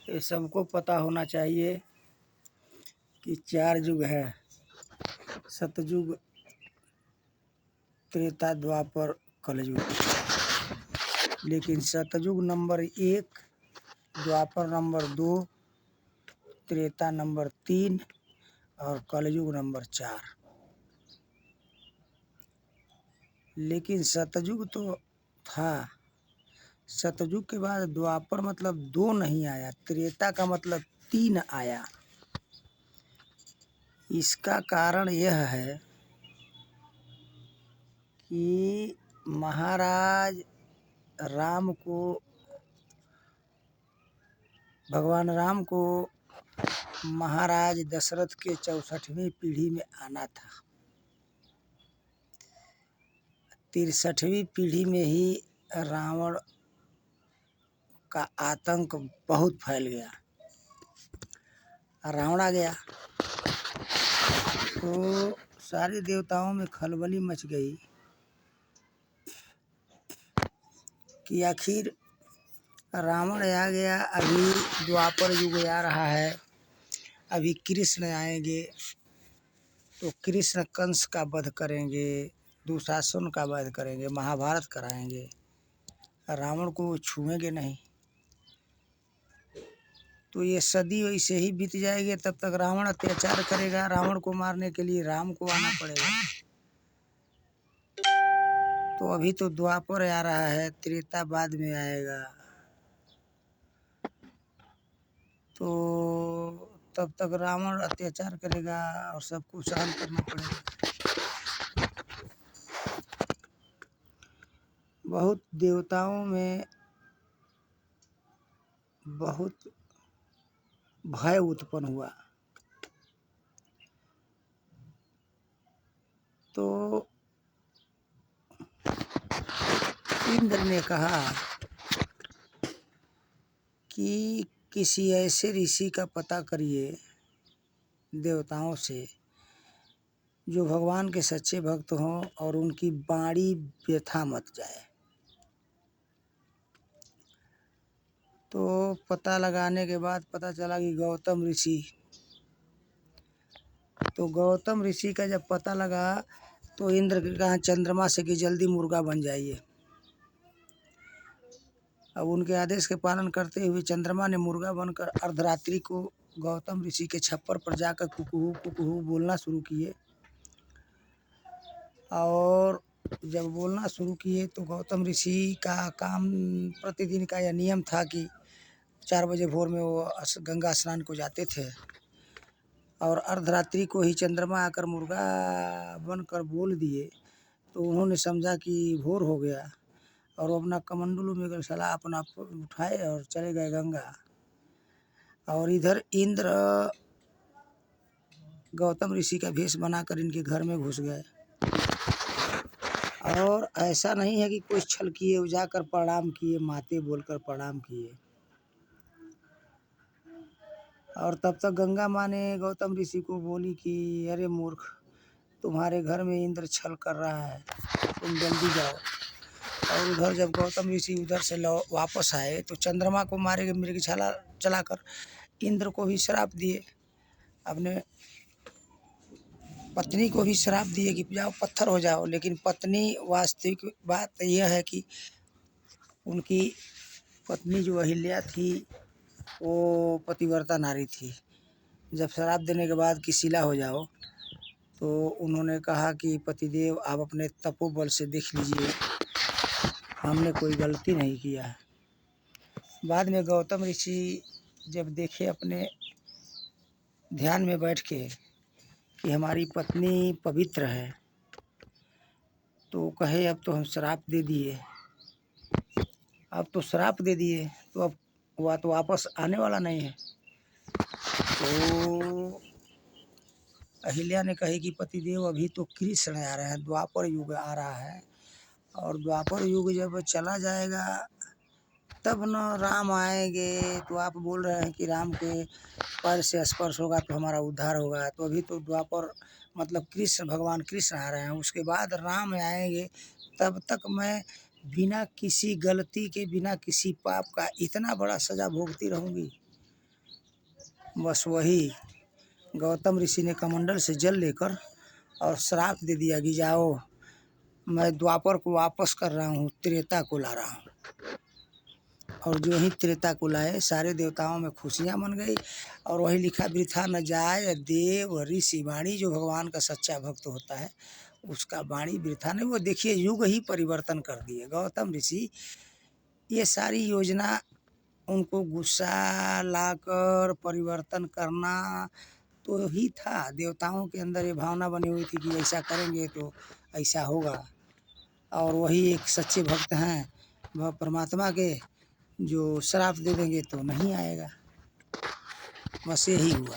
ये सबको पता होना चाहिए कि 4 युग है, सतयुग, त्रेता, द्वापर, कलयुग। लेकिन सतयुग नंबर 1, द्वापर नंबर 2, त्रेता नंबर 3 और कलयुग नंबर 4। लेकिन सतयुग तो था, सतयुग के बाद द्वापर मतलब 2 नहीं आया, त्रेता का मतलब 3 आया। इसका कारण यह है कि महाराज राम को, भगवान राम को महाराज दशरथ के 64वीं पीढ़ी में आना था। 63वीं पीढ़ी में ही रावण का आतंक बहुत फैल गया, रावण आ गया तो सारे देवताओं में खलबली मच गई कि आखिर रावण आ गया, अभी द्वापर युग आ रहा है, अभी कृष्ण आएंगे तो कृष्ण कंस का वध करेंगे, दुशासन का वध करेंगे, महाभारत कराएंगे, रावण को वो छुएंगे नहीं। तो ये सदी वैसे ही बीत जाएगी, तब तक रावण अत्याचार करेगा, रावण को मारने के लिए राम को आना पड़ेगा। तो अभी तो द्वापर आ रहा है, त्रेता बाद में आएगा, तो तब तक रावण अत्याचार करेगा और सबको सहन करना पड़ेगा। बहुत देवताओं में बहुत भय उत्पन्न हुआ। तो इंद्र ने कहा कि किसी ऐसे ऋषि का पता करिए देवताओं से जो भगवान के सच्चे भक्त हों और उनकी वाणी व्यथा मत जाए। तो पता लगाने के बाद पता चला कि गौतम ऋषि। तो गौतम ऋषि का जब पता लगा तो इंद्र ने कहा चंद्रमा से कि जल्दी मुर्गा बन जाइए। अब उनके आदेश के पालन करते हुए चंद्रमा ने मुर्गा बनकर अर्धरात्रि को गौतम ऋषि के छप्पर पर जाकर कुकहू कुकहू बोलना शुरू किए। और जब बोलना शुरू किए तो गौतम ऋषि का काम प्रतिदिन का यह नियम था कि 4 बजे भोर में वो गंगा स्नान को जाते थे और अर्धरात्रि को ही चंद्रमा आकर मुर्गा बनकर बोल दिए। तो उन्होंने समझा कि भोर हो गया और वो अपना कमंडलू में सला अपना उठाए और चले गए गंगा। और इधर इंद्र गौतम ऋषि का भेष बनाकर इनके घर में घुस गए। और ऐसा नहीं है कि कोई छल किए, वो जाकर प्रणाम किए, माते बोलकर प्रणाम किए। और तब तक गंगा माँ ने गौतम ऋषि को बोली कि अरे मूर्ख, तुम्हारे घर में इंद्र छल कर रहा है, तुम जल्दी जाओ। और उधर जब गौतम ऋषि उधर से वापस आए तो चंद्रमा को मारे मृगशाला चलाकर इंद्र को भी श्राप दिए, अपने पत्नी को भी श्राप दिए कि जाओ पत्थर हो जाओ। लेकिन पत्नी, वास्तविक बात यह है कि उनकी पत्नी जो अहिल्या थी वो पतिव्रता नारी थी। जब श्राप देने के बाद कि शिला हो जाओ तो उन्होंने कहा कि पतिदेव आप अपने तपोबल से देख लीजिए, हमने कोई गलती नहीं किया है। बाद में गौतम ऋषि जब देखे अपने ध्यान में बैठ के कि हमारी पत्नी पवित्र है, तो कहे अब तो हम श्राप दे दिए, अब तो श्राप दे दिए तो अब वह तो वापस आने वाला नहीं है। तो अहिल्या ने कही कि पतिदेव अभी तो कृष्ण आ रहे हैं, द्वापर युग आ रहा है, और द्वापर युग जब चला जाएगा तब न राम आएंगे। तो आप बोल रहे हैं कि राम के पैर से स्पर्श होगा तो हमारा उद्धार होगा, तो अभी तो द्वापर मतलब कृष्ण, भगवान कृष्ण आ रहे हैं, उसके बाद राम आएंगे। तब तक मैं बिना किसी गलती के, बिना किसी पाप का इतना बड़ा सज़ा भोगती रहूँगी बस वही गौतम ऋषि ने कमंडल से जल लेकर और श्राप दे दिया कि जाओ, मैं द्वापर को वापस कर रहा हूँ, त्रेता को ला रहा हूँ। और जो ही त्रेता को लाए सारे देवताओं में खुशियाँ मन गई। और वही लिखा, वृथा न जाए देव ऋषि वाणी। जो भगवान का सच्चा भक्त होता है उसका वाणी वृथा नहीं। वो देखिए युग ही परिवर्तन कर दिए गौतम ऋषि। ये सारी योजना उनको गुस्सा लाकर परिवर्तन करना तो ही था। देवताओं के अंदर ये भावना बनी हुई थी कि ऐसा करेंगे तो ऐसा होगा। और वही एक सच्चे भक्त हैं वह परमात्मा के, जो श्राप दे देंगे तो नहीं आएगा। बस यही हुआ।